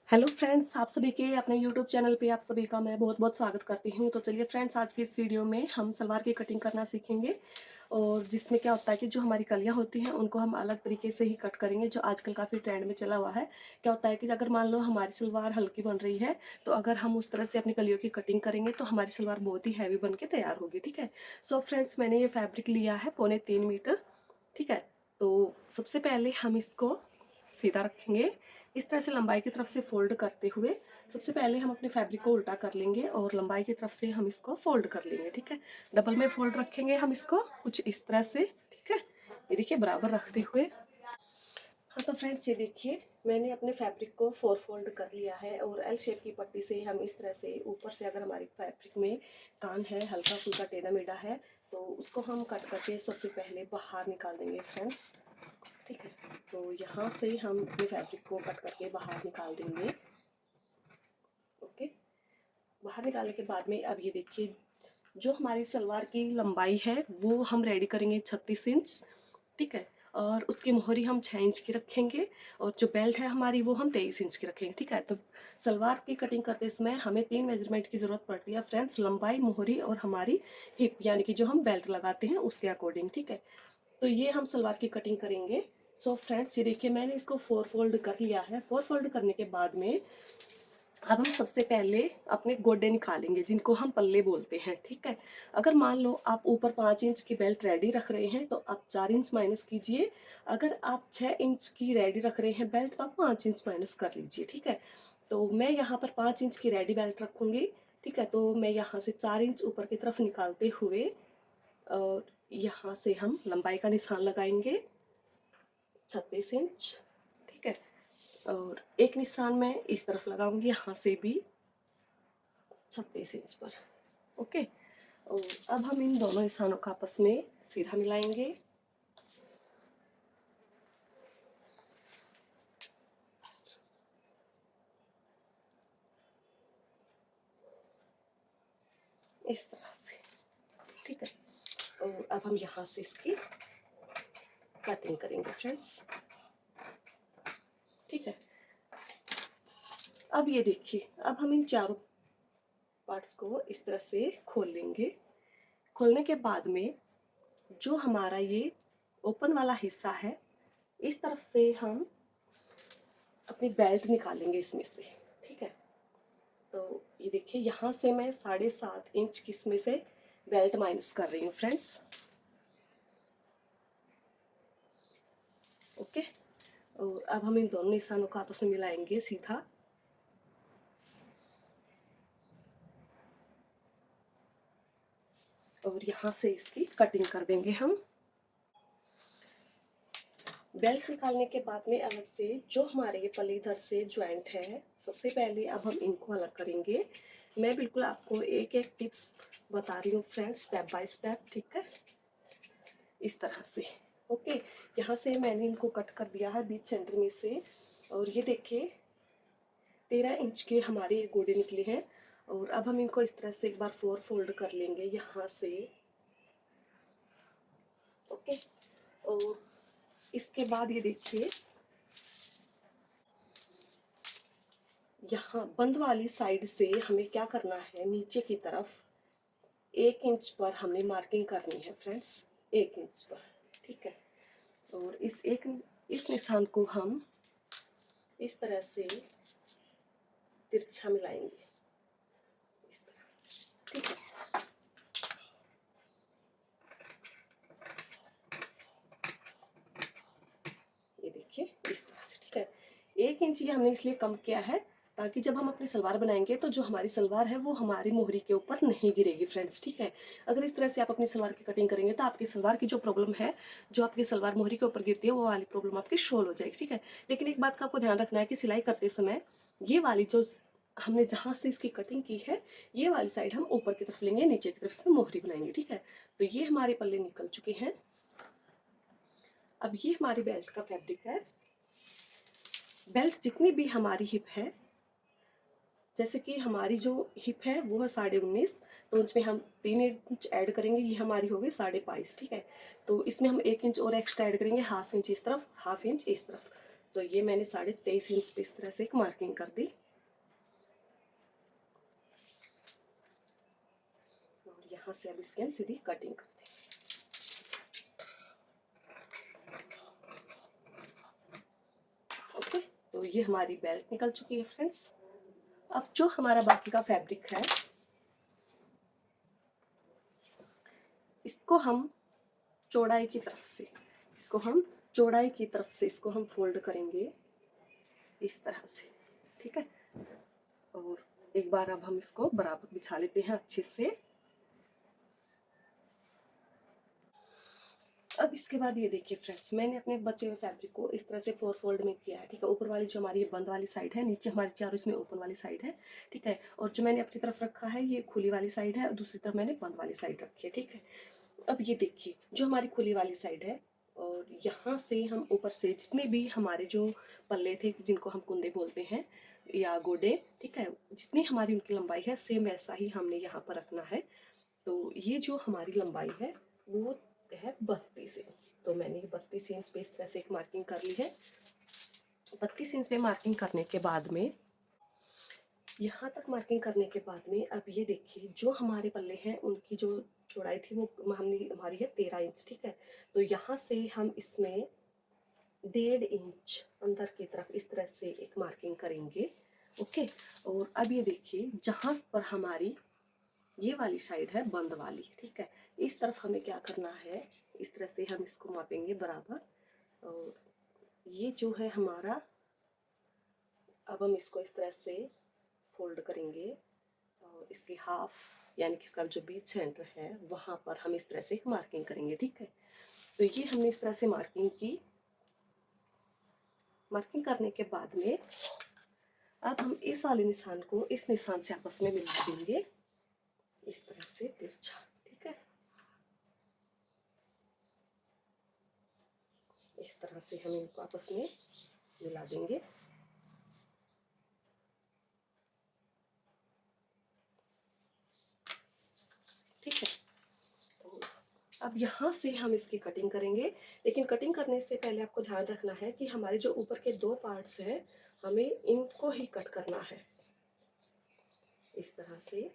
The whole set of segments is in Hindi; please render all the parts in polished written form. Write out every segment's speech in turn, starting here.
हेलो फ्रेंड्स, आप सभी के अपने यूट्यूब चैनल पे आप सभी का मैं बहुत बहुत स्वागत करती हूँ। तो चलिए फ्रेंड्स, आज की इस वीडियो में हम सलवार की कटिंग करना सीखेंगे। और जिसमें क्या होता है कि जो हमारी कलियाँ होती हैं उनको हम अलग तरीके से ही कट करेंगे, जो आजकल काफ़ी ट्रेंड में चला हुआ है। क्या होता है कि अगर मान लो हमारी सलवार हल्की बन रही है, तो अगर हम उस तरह से अपनी कलियों की कटिंग करेंगे तो हमारी सलवार बहुत ही हैवी बन के तैयार होगी। ठीक है। सो फ्रेंड्स, मैंने ये फैब्रिक लिया है 3.25 मीटर। ठीक है। तो सबसे पहले हम इसको सीधा रखेंगे, इस तरह से लंबाई की तरफ से फोल्ड करते हुए सबसे पहले हम अपने फैब्रिक को उल्टा कर लेंगे और लंबाई की तरफ से हम इसको फोल्ड कर लेंगे। ठीक है। डबल में फोल्ड रखेंगे हम इसको कुछ इस तरह से। ठीक है। ये देखिए, बराबर रखते हुए। हाँ तो फ्रेंड्स, ये देखिए, मैंने अपने फैब्रिक को 4 फोल्ड कर लिया है और एल शेप की पट्टी से हम इस तरह से ऊपर से, अगर हमारे फैब्रिक में कान है हल्का फुल्का टेढ़ा मेढ़ा है, तो उसको हम कट करके सबसे पहले बाहर निकाल देंगे फ्रेंड्स। ठीक है। तो यहाँ से हम अपने फैब्रिक को कट करके बाहर निकाल देंगे। ओके। बाहर निकालने के बाद में अब ये देखिए, जो हमारी सलवार की लंबाई है वो हम रेडी करेंगे 36 इंच। ठीक है। और उसकी मोहरी हम 6 इंच की रखेंगे और जो बेल्ट है हमारी वो हम 23 इंच की रखेंगे। ठीक है। तो सलवार की कटिंग करते समय हमें 3 मेजरमेंट की ज़रूरत पड़ती है फ्रेंड्स, लंबाई, मोहरी और हमारी हिप, यानी कि जो हम बेल्ट लगाते हैं उसके अकॉर्डिंग। ठीक है। तो ये हम सलवार की कटिंग करेंगे। सो फ्रेंड्स, ये देखिए, मैंने इसको 4 फोल्ड कर लिया है। 4 फोल्ड करने के बाद में अब हम सबसे पहले अपने गोडे निकालेंगे, जिनको हम पल्ले बोलते हैं। ठीक है। अगर मान लो आप ऊपर 5 इंच की बेल्ट रेडी रख रहे हैं तो आप 4 इंच माइनस कीजिए। अगर आप 6 इंच की रेडी रख रहे हैं बेल्ट तो आप 5 इंच माइनस कर लीजिए। ठीक है। तो मैं यहाँ पर 5 इंच की रेडी बेल्ट रखूंगी। ठीक है। तो मैं यहाँ से 4 इंच ऊपर की तरफ निकालते हुए और यहाँ से हम लंबाई का निशान लगाएंगे 36 इंच। ठीक है। और एक निशान मैं इस तरफ लगाऊंगी, यहाँ से भी 36 इंच पर। ओके। और अब हम इन दोनों निशानों का आपस में सीधा मिलाएंगे। इस तरह से। ठीक है। और अब हम यहाँ से इसकी कटिंग करेंगे फ्रेंड्स। ठीक है। अब ये देखिए, अब हम इन चारों पार्ट्स को इस तरह से खोल लेंगे। खोलने के बाद में जो हमारा ये ओपन वाला हिस्सा है, इस तरफ से हम अपनी बेल्ट निकालेंगे इसमें से। ठीक है। तो ये देखिए, यहाँ से मैं 7.5 इंच की इसमें से बेल्ट माइनस कर रही हूँ फ्रेंड्स। ओके। और अब हम इन दोनों निशानों को आपस में मिलाएंगे सीधा। और यहाँ से इसकी कटिंग कर देंगे हम। बेल्ट निकालने के बाद में अलग से जो हमारे ये पल्ली इधर से ज्वाइंट है, सबसे पहले अब हम इनको अलग करेंगे। मैं बिल्कुल आपको एक एक टिप्स बता रही हूँ फ्रेंड्स, स्टेप बाय स्टेप। ठीक है। इस तरह से। ओके। यहाँ से मैंने इनको कट कर दिया है बीच सेंटर में से। और ये देखिए, 13 इंच के हमारे ये गोडे निकले हैं। और अब हम इनको इस तरह से एक बार 4 फोल्ड कर लेंगे यहाँ से। ओके। और इसके बाद ये देखिए, यहाँ बंद वाली साइड से हमें क्या करना है, नीचे की तरफ 1 इंच पर हमने मार्किंग करनी है फ्रेंड्स, 1 इंच पर। ठीक है। और इस निशान को हम इस तरह से तिरछा मिलाएंगे, इस तरह। ठीक है। ये देखिए, इस तरह से। ठीक है। 1 इंच ये हमने इसलिए कम किया है ताकि जब हम अपनी सलवार बनाएंगे तो जो हमारी सलवार है वो हमारी मोहरी के ऊपर नहीं गिरेगी फ्रेंड्स। ठीक है। अगर इस तरह से आप अपनी सलवार की कटिंग करेंगे तो आपकी सलवार की जो प्रॉब्लम है, जो आपकी सलवार मोहरी के ऊपर गिरती है, वो वाली प्रॉब्लम आपकी सोल्व हो जाएगी। ठीक है। लेकिन एक बात का आपको ध्यान रखना है कि सिलाई करते समय ये वाली जो हमने जहाँ से इसकी कटिंग की है, ये वाली साइड हम ऊपर की तरफ लेंगे, नीचे की तरफ इसमें मोहरी बनाएंगे। ठीक है। तो ये हमारे पल्ले निकल चुके हैं। अब ये हमारी बेल्ट का फैब्रिक है। बेल्ट जितनी भी हमारी हिप है, जैसे कि हमारी जो हिप है वो है 19.5, तो उसमें हम 3 इंच ऐड करेंगे, ये हमारी हो गई 22.5। ठीक है। तो इसमें हम 1 इंच और एक्स्ट्रा ऐड करेंगे, 1/2 इंच इस तरफ, 1/2 इंच इस तरफ। तो ये मैंने 23.5 इंच पे इस तरह से एक मार्किंग कर दी और यहाँ से अब इसकी हम सीधी कटिंग करते हैं। ओके, तो ये हमारी बेल्ट निकल चुकी है फ्रेंड्स। अब जो हमारा बाकी का फैब्रिक है इसको हम चौड़ाई की तरफ से इसको हम फोल्ड करेंगे इस तरह से, ठीक है। और एक बार अब हम इसको बराबर बिछा लेते हैं अच्छे से। अब इसके बाद ये देखिए फ्रेंड्स, मैंने अपने बचे हुए फैब्रिक को इस तरह से 4 फोल्ड में किया है, ठीक है। ऊपर वाली जो हमारी ये बंद वाली साइड है, नीचे हमारी चारों इसमें ओपन वाली साइड है, ठीक है। और जो मैंने अपनी तरफ रखा है ये खुली वाली साइड है और दूसरी तरफ मैंने बंद वाली साइड रखी है, ठीक है। अब ये देखिए जो हमारी खुली वाली साइड है और यहाँ से हम ऊपर से जितने भी हमारे जो पल्ले थे जिनको हम कुंदे बोलते हैं या गोडे, ठीक है, जितनी हमारी उनकी लंबाई है सेम वैसा ही हमने यहाँ पर रखना है। तो ये जो हमारी लंबाई है वो है 32 इंच। तो मैंने 32 इंच पे इस तरह से एक मार्किंग कर ली है। 32 इंच पे मार्किंग करने के बाद में यहाँ तक मार्किंग करने के बाद में अब ये देखिए जो हमारे पल्ले हैं उनकी जो चौड़ाई थी वो हमारी है 13 इंच, ठीक है। तो यहाँ से हम इसमें 1.5 इंच अंदर की तरफ इस तरह से एक मार्किंग करेंगे, ओके। और अब ये देखिए जहाँ पर हमारी ये वाली साइड है बंद वाली, ठीक है, इस तरफ हमें क्या करना है, इस तरह से हम इसको मापेंगे बराबर। और ये जो है हमारा, अब हम इसको इस तरह से फोल्ड करेंगे और इसकी हाफ यानी कि इसका जो बीच सेंटर है वहाँ पर हम इस तरह से एक मार्किंग करेंगे, ठीक है। तो ये हमने इस तरह से मार्किंग की। मार्किंग करने के बाद में अब हम इस वाले निशान को इस निशान से आपस में मिला देंगे इस तरह से तिरछा, ठीक है। इस तरह से हम इनको आपस में मिला देंगे। ठीक है, तो अब यहाँ से हम इसकी कटिंग करेंगे। लेकिन कटिंग करने से पहले आपको ध्यान रखना है कि हमारे जो ऊपर के 2 पार्ट्स हैं हमें इनको ही कट करना है इस तरह से।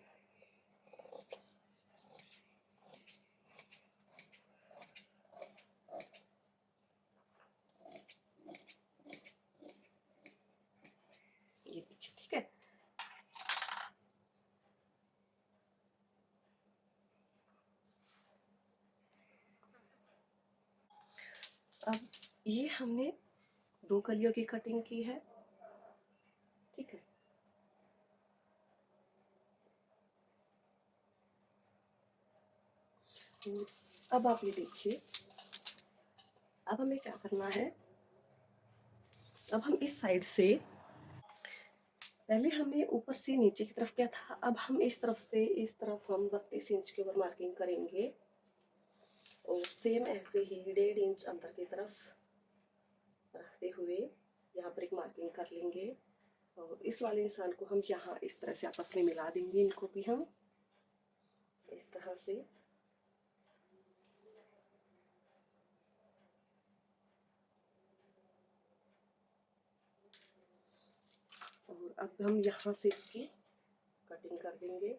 ये देखिए, ठीक है। अब ये हमने 2 कलियों की कटिंग की है, ठीक है। अब आप ये देखिए, अब हमें क्या करना है, अब हम इस साइड से पहले हमने ऊपर से नीचे की तरफ किया था, अब हम इस तरफ से इस तरफ हम 32 इंच के ऊपर मार्किंग करेंगे और सेम ऐसे ही 1.5 इंच अंदर की तरफ रखते हुए यहाँ पर एक मार्किंग कर लेंगे और इस वाले निशान को हम यहाँ इस तरह से आपस में मिला देंगे। इनको भी हम इस तरह से, और अब हम यहाँ से इसकी कटिंग कर देंगे।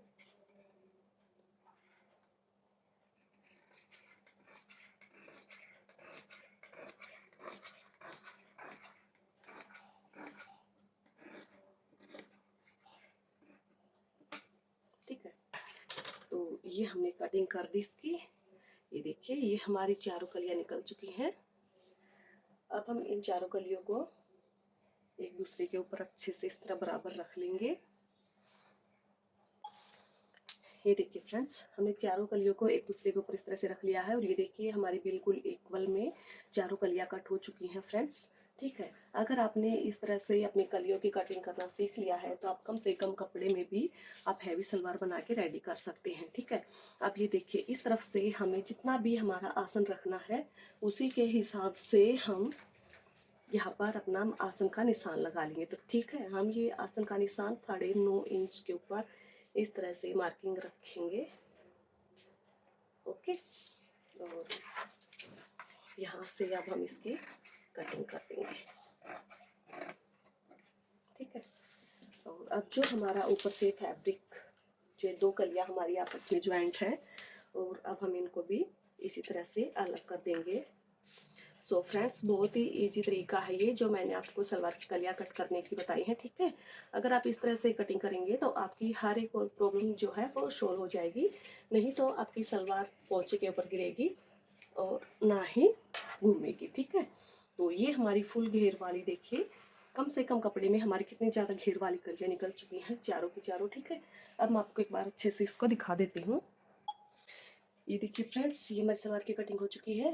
ठीक है, तो ये हमने कटिंग कर दी इसकी। ये देखिए ये हमारी चारों कलियां निकल चुकी हैं। अब हम इन चारों कलियों को एक दूसरे के ऊपर अच्छे से इस तरह बराबर रख लेंगे। ये देखिए फ्रेंड्स, हमने चारों कलियों को एक दूसरे के ऊपर इस तरह से रख लिया है और ये देखिए हमारी बिल्कुल इक्वल में चारों कलियां कट हो चुकी हैं फ्रेंड्स, ठीक है। अगर आपने इस तरह से अपनी कलियों की कटिंग करना सीख लिया है तो आप कम से कम कपड़े में भी आप हैवी सलवार बना के रेडी कर सकते हैं, ठीक है। अब ये देखिए इस तरफ से हमें जितना भी हमारा आसन रखना है उसी के हिसाब से हम यहाँ पर अपना आसन का निशान लगा लेंगे। तो ठीक है, हम ये आसन का निशान 9.5 इंच के ऊपर इस तरह से मार्किंग रखेंगे, ओके। और यहाँ से अब हम इसकी कटिंग कर देंगे। ठीक है। और अब जो हमारा ऊपर से फैब्रिक, जो 2 कलियां हमारी आपस में ज्वाइंट है, और अब हम इनको भी इसी तरह से अलग कर देंगे। सो फ्रेंड्स, बहुत ही इजी तरीका है ये जो मैंने आपको सलवार की कलियां कट करने की बताई है। ठीक है, अगर आप इस तरह से कटिंग करेंगे तो आपकी हर एक प्रॉब्लम जो है वो सॉल्व हो जाएगी। नहीं तो आपकी सलवार पोंचे के ऊपर गिरेगी और ना ही घूमेगी। ठीक है, तो ये हमारी फुल घेर वाली, देखिए कम से कम कपड़े में हमारी कितनी ज़्यादा घेर वाली कलियां निकल चुकी हैं, चारों की चारों। ठीक है, अब मैं आपको एक बार अच्छे से इसको दिखा देती हूँ। ये देखिए फ्रेंड्स, ये हमारी सलवार की कटिंग हो चुकी है।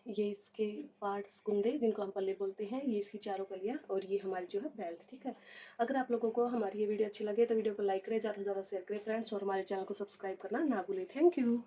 ये इसके पार्ट्स, कुंदे जिनको हम पल्ले बोलते हैं, ये इसकी चारों कलियां, और ये हमारी जो है बेल्ट। ठीक है, अगर आप लोगों को हमारी ये वीडियो अच्छी लगे तो वीडियो को लाइक करें, ज़्यादा से ज़्यादा शेयर करें फ्रेंड्स, और हमारे चैनल को सब्सक्राइब करना ना भूलें। Thank you.